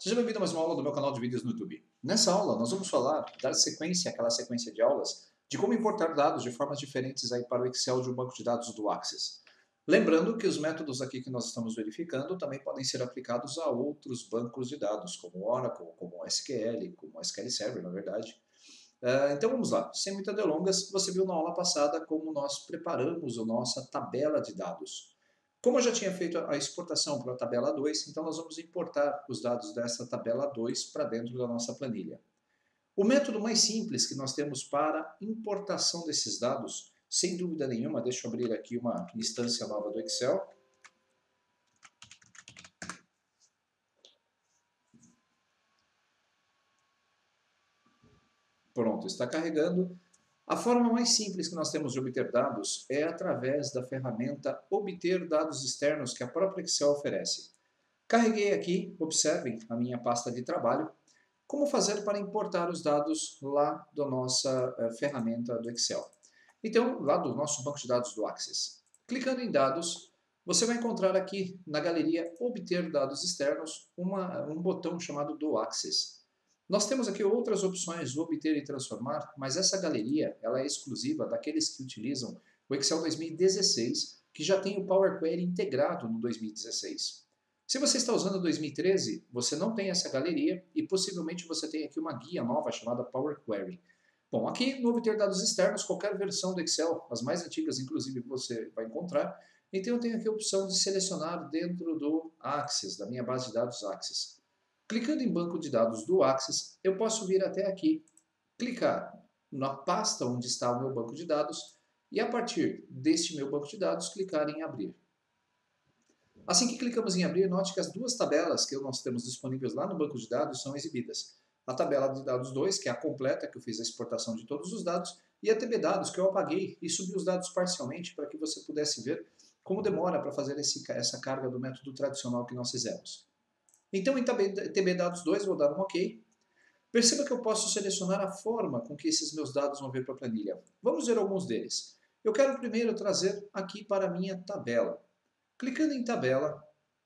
Seja bem-vindo a mais uma aula do meu canal de vídeos no YouTube. Nessa aula, nós vamos falar, dar sequência àquela sequência de aulas, de como importar dados de formas diferentes aí para o Excel de um banco de dados do Access. Lembrando que os métodos aqui que nós estamos verificando também podem ser aplicados a outros bancos de dados, como o Oracle, como o SQL, como o SQL Server, na verdade. Então vamos lá, sem muitas delongas, você viu na aula passada como nós preparamos a nossa tabela de dados. Como eu já tinha feito a exportação para a tabela 2, então nós vamos importar os dados dessa tabela 2 para dentro da nossa planilha. O método mais simples que nós temos para importação desses dados, sem dúvida nenhuma, deixa eu abrir aqui uma instância nova do Excel. Pronto, está carregando. A forma mais simples que nós temos de obter dados é através da ferramenta Obter Dados Externos que a própria Excel oferece. Carreguei aqui, observem, a minha pasta de trabalho, como fazer para importar os dados lá da nossa ferramenta do Excel. Então, lá do nosso banco de dados do Access. Clicando em dados, você vai encontrar aqui na galeria Obter Dados Externos um botão chamado do Access. Nós temos aqui outras opções, obter e transformar, mas essa galeria ela é exclusiva daqueles que utilizam o Excel 2016, que já tem o Power Query integrado no 2016. Se você está usando o 2013, você não tem essa galeria e possivelmente você tem aqui uma guia nova chamada Power Query. Bom, aqui no obter dados externos, qualquer versão do Excel, as mais antigas inclusive você vai encontrar, então eu tenho aqui a opção de selecionar dentro do Access, da minha base de dados Access. Clicando em banco de dados do Access, eu posso vir até aqui, clicar na pasta onde está o meu banco de dados e a partir deste meu banco de dados, clicar em abrir. Assim que clicamos em abrir, note que as duas tabelas que nós temos disponíveis lá no banco de dados são exibidas. A tabela de dados 2, que é a completa, que eu fiz a exportação de todos os dados, e a TB dados, que eu apaguei e subi os dados parcialmente para que você pudesse ver como demora para fazer essa carga do método tradicional que nós fizemos. Então, em TB dados 2, vou dar um OK. Perceba que eu posso selecionar a forma com que esses meus dados vão vir para a planilha. Vamos ver alguns deles. Eu quero primeiro trazer aqui para a minha tabela. Clicando em tabela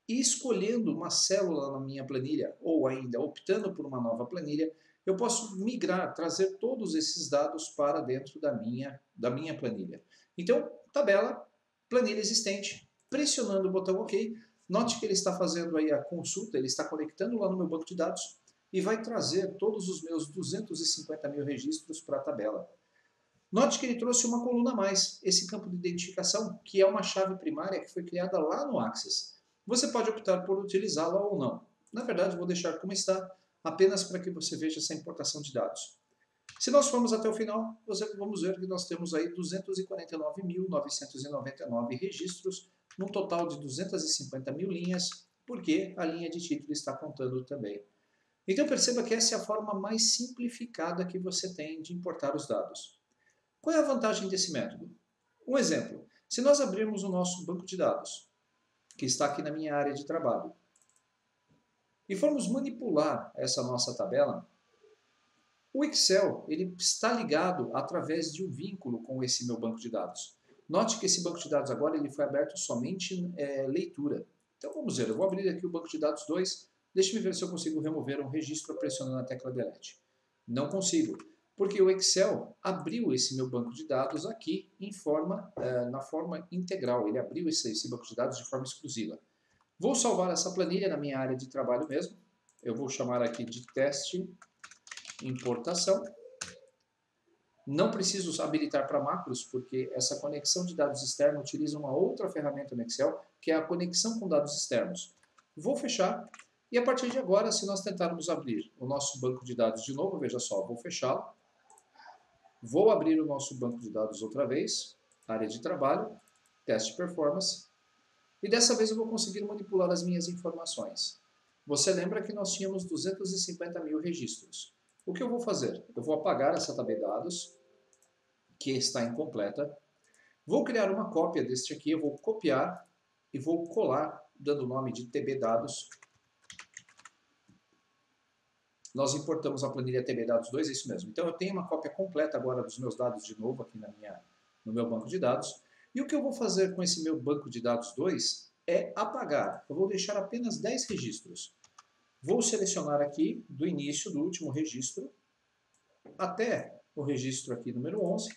e escolhendo uma célula na minha planilha, ou ainda optando por uma nova planilha, eu posso migrar, trazer todos esses dados para dentro da minha planilha. Então, tabela, planilha existente, pressionando o botão OK, note que ele está fazendo aí a consulta, ele está conectando lá no meu banco de dados e vai trazer todos os meus 250 mil registros para a tabela. Note que ele trouxe uma coluna a mais, esse campo de identificação, que é uma chave primária que foi criada lá no Access. Você pode optar por utilizá-la ou não. Na verdade, vou deixar como está, apenas para que você veja essa importação de dados. Se nós formos até o final, vamos ver que nós temos aí 249.999 registros, num total de 250 mil linhas, porque a linha de título está contando também. Então perceba que essa é a forma mais simplificada que você tem de importar os dados. Qual é a vantagem desse método? Um exemplo, se nós abrirmos o nosso banco de dados, que está aqui na minha área de trabalho, e formos manipular essa nossa tabela, o Excel ele está ligado através de um vínculo com esse meu banco de dados. Note que esse banco de dados agora ele foi aberto somente leitura. Então vamos ver, eu vou abrir aqui o banco de dados 2, deixe-me ver se eu consigo remover um registro pressionando a tecla Delete. Não consigo, porque o Excel abriu esse meu banco de dados aqui na forma integral, ele abriu esse banco de dados de forma exclusiva. Vou salvar essa planilha na minha área de trabalho mesmo, eu vou chamar aqui de teste importação. Não preciso habilitar para macros, porque essa conexão de dados externos utiliza uma outra ferramenta no Excel, que é a conexão com dados externos. Vou fechar, e a partir de agora, se nós tentarmos abrir o nosso banco de dados de novo, veja só, vou fechá-lo. Vou abrir o nosso banco de dados outra vez, área de trabalho, teste performance, e dessa vez eu vou conseguir manipular as minhas informações. Você lembra que nós tínhamos 250 mil registros. O que eu vou fazer? Eu vou apagar essa tabela de dados, que está incompleta. Vou criar uma cópia deste aqui, eu vou copiar e vou colar, dando o nome de TB dados. Nós importamos a planilha TB dados 2, é isso mesmo. Então eu tenho uma cópia completa agora dos meus dados de novo aqui no meu banco de dados. E o que eu vou fazer com esse meu banco de dados 2 é apagar. Eu vou deixar apenas 10 registros. Vou selecionar aqui do início do último registro até o registro aqui número 11.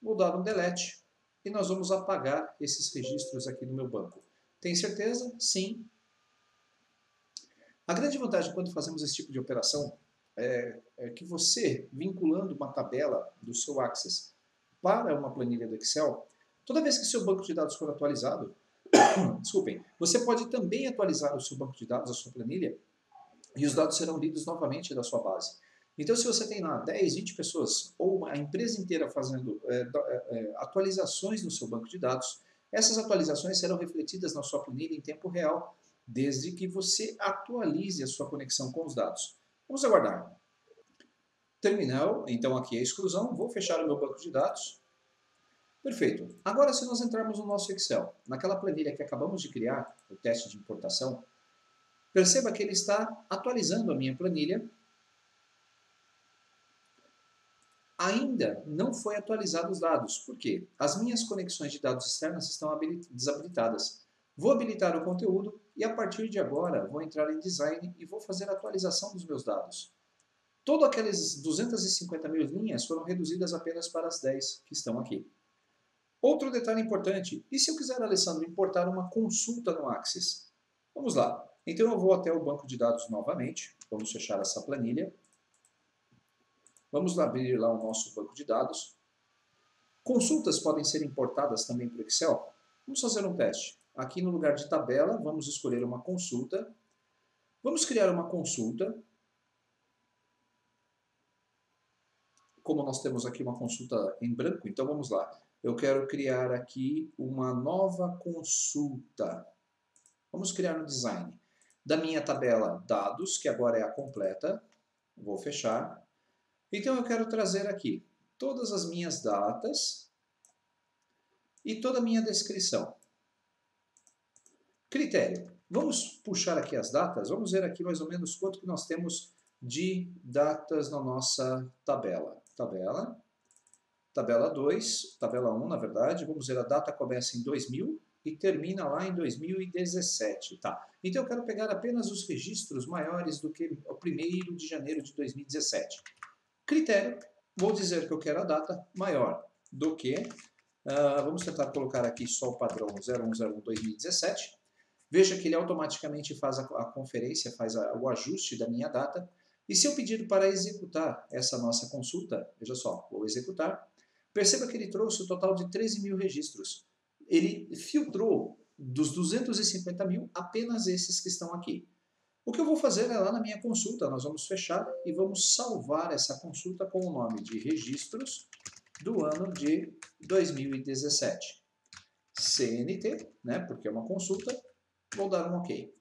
Vou dar um delete e nós vamos apagar esses registros aqui no meu banco. Tem certeza? Sim. A grande vantagem quando fazemos esse tipo de operação é que você, vinculando uma tabela do seu Access para uma planilha do Excel, toda vez que seu banco de dados for atualizado, desculpem, você pode também atualizar o seu banco de dados, a sua planilha, e os dados serão lidos novamente da sua base. Então, se você tem lá 10, 20 pessoas ou a empresa inteira fazendo atualizações no seu banco de dados, essas atualizações serão refletidas na sua planilha em tempo real, desde que você atualize a sua conexão com os dados. Vamos aguardar. Terminal, então aqui é a exclusão, vou fechar o meu banco de dados. Perfeito. Agora, se nós entrarmos no nosso Excel, naquela planilha que acabamos de criar, o teste de importação, perceba que ele está atualizando a minha planilha. Ainda não foi atualizado os dados. Por quê? As minhas conexões de dados externas estão desabilitadas. Vou habilitar o conteúdo e a partir de agora vou entrar em design e vou fazer a atualização dos meus dados. Todas aquelas 250 mil linhas foram reduzidas apenas para as 10 que estão aqui. Outro detalhe importante, e se eu quiser, Alessandro, importar uma consulta no Access? Vamos lá. Então eu vou até o banco de dados novamente, vamos fechar essa planilha. Vamos abrir lá o nosso banco de dados. Consultas podem ser importadas também para o Excel? Vamos fazer um teste. Aqui no lugar de tabela, vamos escolher uma consulta. Vamos criar uma consulta. Como nós temos aqui uma consulta em branco, então vamos lá. Eu quero criar aqui uma nova consulta. Vamos criar no design. Da minha tabela dados, que agora é a completa. Vou fechar. Então eu quero trazer aqui todas as minhas datas e toda a minha descrição. Critério. Vamos puxar aqui as datas, vamos ver aqui mais ou menos quanto que nós temos de datas na nossa tabela. Tabela 2, tabela 1 na verdade, vamos ver a data começa em 2000 e termina lá em 2017. Tá. Então eu quero pegar apenas os registros maiores do que o 1º de janeiro de 2017. Critério, vou dizer que eu quero a data maior do que, vamos tentar colocar aqui só o padrão 01/01/2017. Veja que ele automaticamente faz a conferência, faz o ajuste da minha data. E se eu pedir para executar essa nossa consulta, veja só, vou executar. Perceba que ele trouxe o total de 13 mil registros. Ele filtrou dos 250 mil apenas esses que estão aqui. O que eu vou fazer é lá na minha consulta, nós vamos fechar e vamos salvar essa consulta com o nome de registros do ano de 2017. CNT, né, porque é uma consulta, vou dar um OK.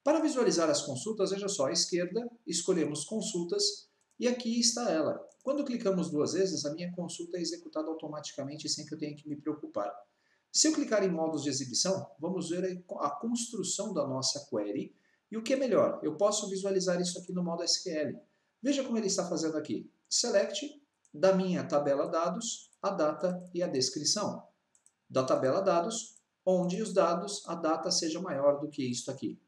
Para visualizar as consultas, veja só, à esquerda, escolhemos consultas e aqui está ela. Quando clicamos 2 vezes, a minha consulta é executada automaticamente sem que eu tenha que me preocupar. Se eu clicar em modos de exibição, vamos ver a construção da nossa query. E o que é melhor, eu posso visualizar isso aqui no modo SQL. Veja como ele está fazendo aqui. Select da minha tabela dados, a data e a descrição. Da tabela dados, onde os dados, a data seja maior do que isto aqui.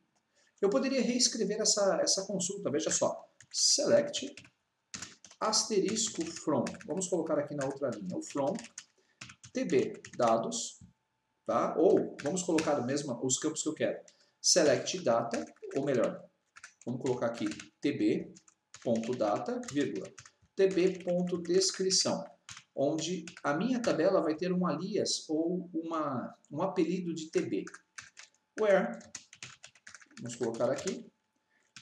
Eu poderia reescrever essa consulta, veja só. Select asterisco from. Vamos colocar aqui na outra linha, o from, tb dados, tá? Ou vamos colocar mesmo os campos que eu quero. Select data, ou melhor, vamos colocar aqui tb.data, vírgula, tb.descrição, onde a minha tabela vai ter um alias ou um apelido de tb. Where, vamos colocar aqui,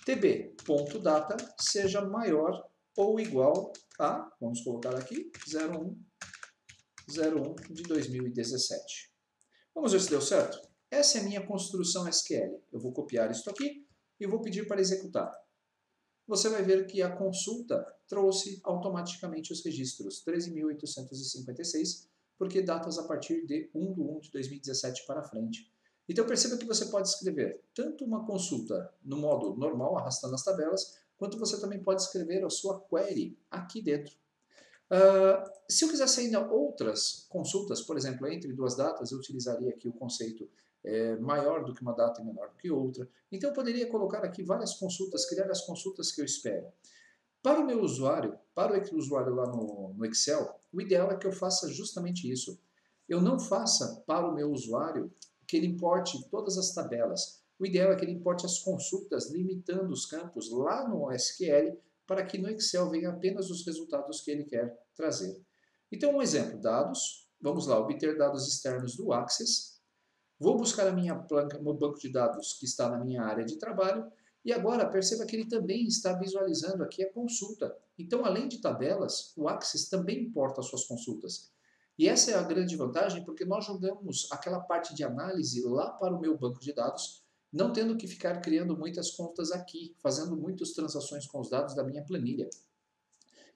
tb.data seja maior ou igual a, vamos colocar aqui, 01/01 de 2017. Vamos ver se deu certo? Essa é a minha construção SQL. Eu vou copiar isso aqui e vou pedir para executar. Você vai ver que a consulta trouxe automaticamente os registros 13.856, porque datas a partir de 1/1 de 2017 para frente. Então perceba que você pode escrever tanto uma consulta no modo normal, arrastando as tabelas, quanto você também pode escrever a sua query aqui dentro. Se eu quisesse ainda outras consultas, por exemplo, entre duas datas, eu utilizaria aqui o conceito maior do que uma data e menor do que outra. Então eu poderia colocar aqui várias consultas, criar as consultas que eu espero. Para o meu usuário, para o usuário lá no Excel, o ideal é que eu faça justamente isso. Eu não faça para o meu usuário que ele importe todas as tabelas. O ideal é que ele importe as consultas, limitando os campos lá no SQL, para que no Excel venha apenas os resultados que ele quer trazer. Então, um exemplo, dados. Vamos lá, obter dados externos do Access. Vou buscar a minha planca, meu banco de dados que está na minha área de trabalho. E agora, perceba que ele também está visualizando aqui a consulta. Então, além de tabelas, o Access também importa as suas consultas. E essa é a grande vantagem, porque nós jogamos aquela parte de análise lá para o meu banco de dados, não tendo que ficar criando muitas contas aqui, fazendo muitas transações com os dados da minha planilha.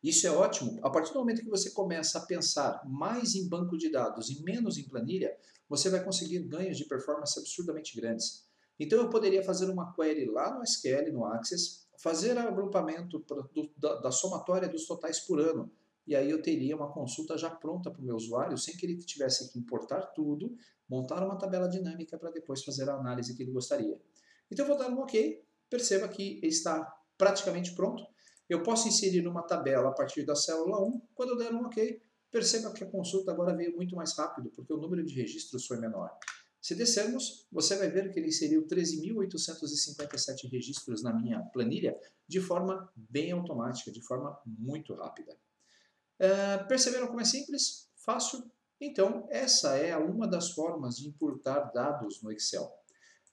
Isso é ótimo. A partir do momento que você começa a pensar mais em banco de dados e menos em planilha, você vai conseguir ganhos de performance absurdamente grandes. Então eu poderia fazer uma query lá no SQL, no Access, fazer agrupamento da somatória dos totais por ano. E aí eu teria uma consulta já pronta para o meu usuário, sem que ele tivesse que importar tudo, montar uma tabela dinâmica para depois fazer a análise que ele gostaria. Então eu vou dar um OK, perceba que está praticamente pronto. Eu posso inserir uma tabela a partir da célula 1, quando eu der um OK, perceba que a consulta agora veio muito mais rápido, porque o número de registros foi menor. Se descermos, você vai ver que ele inseriu 13.857 registros na minha planilha de forma bem automática, de forma muito rápida. Perceberam como é simples? Fácil? Então, essa é uma das formas de importar dados no Excel.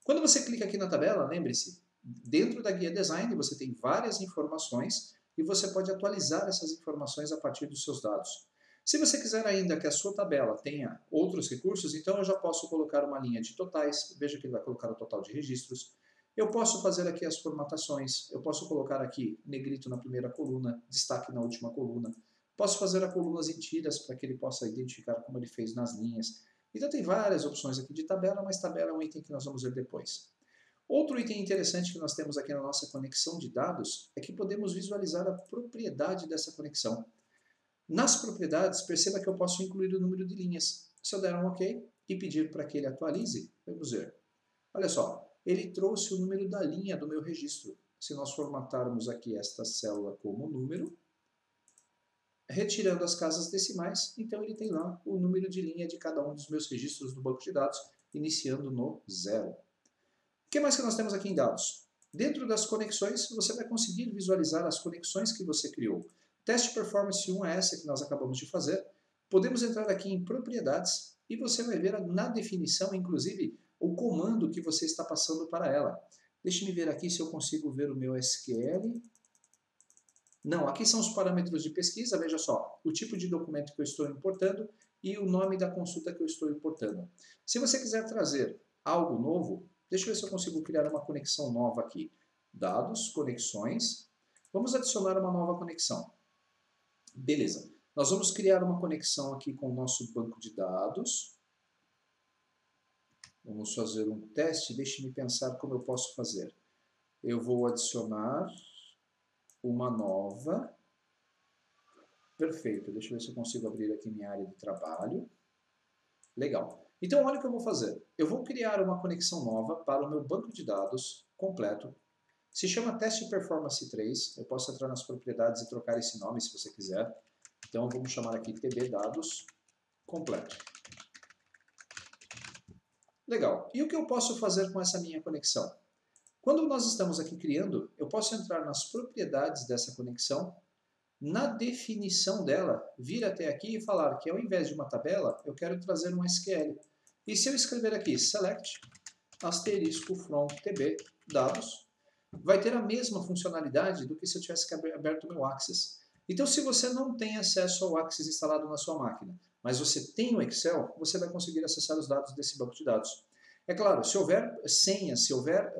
Quando você clica aqui na tabela, lembre-se, dentro da guia design você tem várias informações e você pode atualizar essas informações a partir dos seus dados. Se você quiser ainda que a sua tabela tenha outros recursos, então eu já posso colocar uma linha de totais, veja que ele vai colocar o total de registros. Eu posso fazer aqui as formatações, eu posso colocar aqui negrito na primeira coluna, destaque na última coluna. Posso fazer a colunas em tiras para que ele possa identificar como ele fez nas linhas. Então tem várias opções aqui de tabela, mas tabela é um item que nós vamos ver depois. Outro item interessante que nós temos aqui na nossa conexão de dados é que podemos visualizar a propriedade dessa conexão. Nas propriedades, perceba que eu posso incluir o número de linhas. Se eu der um OK e pedir para que ele atualize, vamos ver. Olha só, ele trouxe o número da linha do meu registro. Se nós formatarmos aqui esta célula como número, retirando as casas decimais, então ele tem lá o número de linha de cada um dos meus registros do banco de dados, iniciando no 0. O que mais que nós temos aqui em dados? Dentro das conexões, você vai conseguir visualizar as conexões que você criou. Teste Performance 1 é essa que nós acabamos de fazer. Podemos entrar aqui em propriedades e você vai ver na definição, inclusive, o comando que você está passando para ela. Deixe-me ver aqui se eu consigo ver o meu SQL. Não, aqui são os parâmetros de pesquisa, veja só, o tipo de documento que eu estou importando e o nome da consulta que eu estou importando. Se você quiser trazer algo novo, deixa eu ver se eu consigo criar uma conexão nova aqui. Dados, conexões. Vamos adicionar uma nova conexão. Beleza. Nós vamos criar uma conexão aqui com o nosso banco de dados. Vamos fazer um teste. Deixe-me pensar como eu posso fazer. Eu vou adicionar uma nova. Perfeito. Deixa eu ver se eu consigo abrir aqui minha área de trabalho. Legal. Então, olha o que eu vou fazer. Eu vou criar uma conexão nova para o meu banco de dados completo. Se chama Teste Performance 3. Eu posso entrar nas propriedades e trocar esse nome se você quiser. Então, vamos chamar aqui TB Dados completo. Legal. E o que eu posso fazer com essa minha conexão? Quando nós estamos aqui criando, eu posso entrar nas propriedades dessa conexão, na definição dela, vir até aqui e falar que ao invés de uma tabela, eu quero trazer um SQL. E se eu escrever aqui select asterisco from tb dados, vai ter a mesma funcionalidade do que se eu tivesse aberto o meu Access. Então, se você não tem acesso ao Access instalado na sua máquina, mas você tem o Excel, você vai conseguir acessar os dados desse banco de dados. É claro, se houver senhas, se houver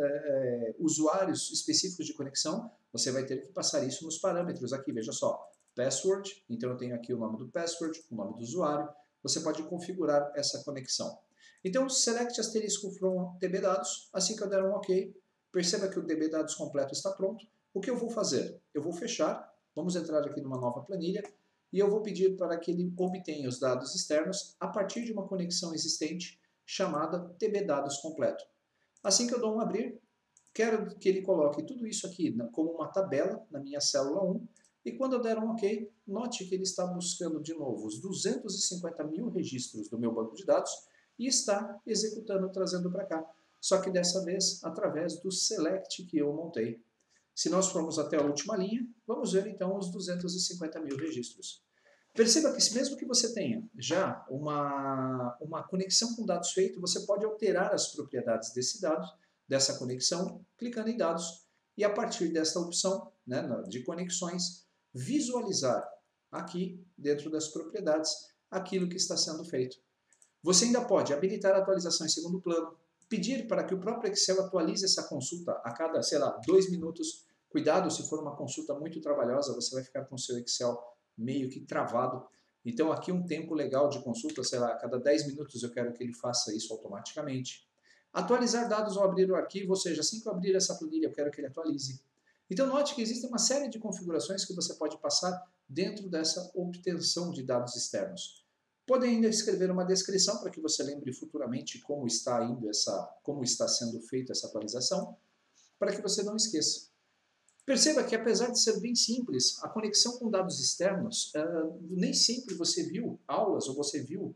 usuários específicos de conexão, você vai ter que passar isso nos parâmetros aqui, veja só, password, então eu tenho aqui o nome do password, o nome do usuário, você pode configurar essa conexão. Então, select asterisco from dbdados, assim que eu der um OK, perceba que o dbdados completo está pronto. O que eu vou fazer? Eu vou fechar, vamos entrar aqui numa nova planilha, e eu vou pedir para que ele obtenha os dados externos a partir de uma conexão existente chamada TB-dados completo. Assim que eu dou um abrir, quero que ele coloque tudo isso aqui como uma tabela na minha célula 1, e quando eu der um OK, note que ele está buscando de novo os 250 mil registros do meu banco de dados e está executando, trazendo para cá. Só que dessa vez através do select que eu montei. Se nós formos até a última linha, vamos ver então os 250 mil registros. Perceba que mesmo que você tenha já uma conexão com dados feito, você pode alterar as propriedades desse dado, dessa conexão, clicando em dados, e a partir desta opção, né, de conexões, visualizar aqui dentro das propriedades aquilo que está sendo feito. Você ainda pode habilitar a atualização em segundo plano, pedir para que o próprio Excel atualize essa consulta a cada, sei lá, 2 minutos. Cuidado, se for uma consulta muito trabalhosa, você vai ficar com o seu Excel meio que travado. Então aqui um tempo legal de consulta, sei lá, a cada 10 minutos eu quero que ele faça isso automaticamente. Atualizar dados ao abrir o arquivo, ou seja, assim que eu abrir essa planilha eu quero que ele atualize. Então note que existe uma série de configurações que você pode passar dentro dessa obtenção de dados externos. Pode ainda escrever uma descrição para que você lembre futuramente como está sendo feita essa atualização, para que você não esqueça. Perceba que apesar de ser bem simples, a conexão com dados externos, nem sempre você viu aulas ou você viu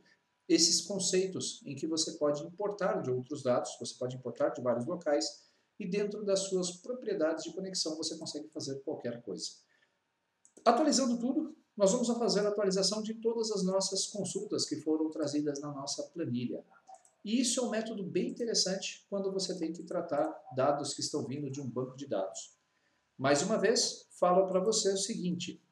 esses conceitos em que você pode importar de outros dados, você pode importar de vários locais, e dentro das suas propriedades de conexão você consegue fazer qualquer coisa. Atualizando tudo, nós vamos fazer a atualização de todas as nossas consultas que foram trazidas na nossa planilha. E isso é um método bem interessante quando você tem que tratar dados que estão vindo de um banco de dados. Mais uma vez, falo para você o seguinte,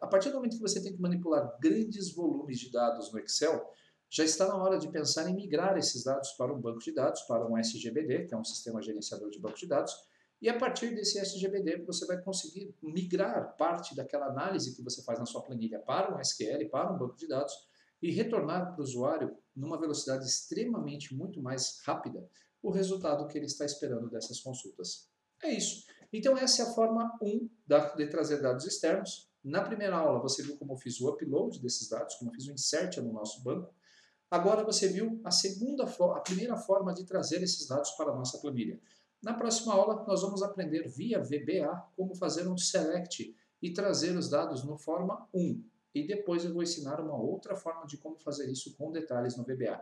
a partir do momento que você tem que manipular grandes volumes de dados no Excel, já está na hora de pensar em migrar esses dados para um banco de dados, para um SGBD, que é um sistema gerenciador de banco de dados, e a partir desse SGBD você vai conseguir migrar parte daquela análise que você faz na sua planilha para um SQL, para um banco de dados, e retornar para o usuário numa velocidade extremamente muito mais rápida o resultado que ele está esperando dessas consultas. É isso. Então essa é a forma 1 de trazer dados externos. Na primeira aula você viu como eu fiz o upload desses dados, como eu fiz o insert no nosso banco. Agora você viu a primeira forma de trazer esses dados para a nossa planilha. Na próxima aula nós vamos aprender via VBA como fazer um select e trazer os dados no forma 1. E depois eu vou ensinar uma outra forma de como fazer isso com detalhes no VBA.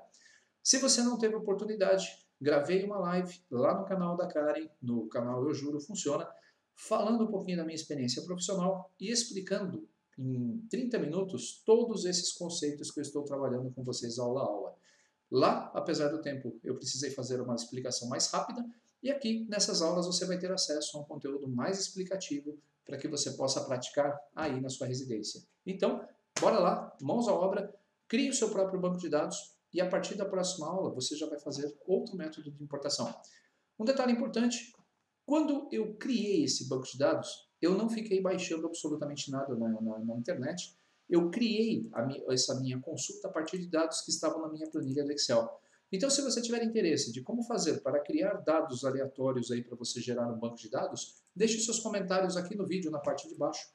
Se você não teve oportunidade, gravei uma live lá no canal da Karen, no canal Eu Juro Funciona, falando um pouquinho da minha experiência profissional e explicando em 30 minutos todos esses conceitos que eu estou trabalhando com vocês aula a aula. Lá, apesar do tempo, eu precisei fazer uma explicação mais rápida e aqui, nessas aulas, você vai ter acesso a um conteúdo mais explicativo para que você possa praticar aí na sua residência. Então, bora lá, mãos à obra, crie o seu próprio banco de dados e a partir da próxima aula você já vai fazer outro método de importação. Um detalhe importante, quando eu criei esse banco de dados, eu não fiquei baixando absolutamente nada na internet. Eu criei essa minha consulta a partir de dados que estavam na minha planilha do Excel. Então, se você tiver interesse de como fazer para criar dados aleatórios aí para você gerar um banco de dados, deixe seus comentários aqui no vídeo, na parte de baixo.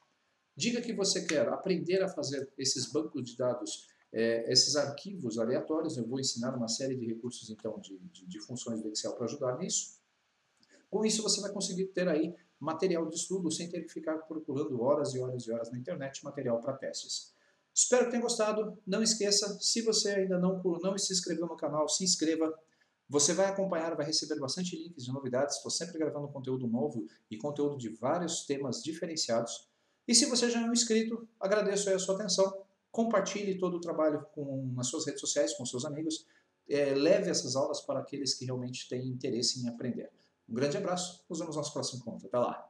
Diga que você quer aprender a fazer esses bancos de dados, esses arquivos aleatórios. Eu vou ensinar uma série de recursos, então, de funções do Excel para ajudar nisso. Com isso, você vai conseguir ter aí material de estudo sem ter que ficar procurando horas e horas e horas na internet material para testes. Espero que tenha gostado. Não esqueça, se você ainda não se inscreveu no canal, se inscreva. Você vai acompanhar, vai receber bastante links de novidades. Estou sempre gravando conteúdo novo e conteúdo de vários temas diferenciados. E se você já é um inscrito, agradeço aí a sua atenção. Compartilhe todo o trabalho nas suas redes sociais, com seus amigos. Leve essas aulas para aqueles que realmente têm interesse em aprender. Um grande abraço, nos vemos no nosso próximo encontro. Até lá!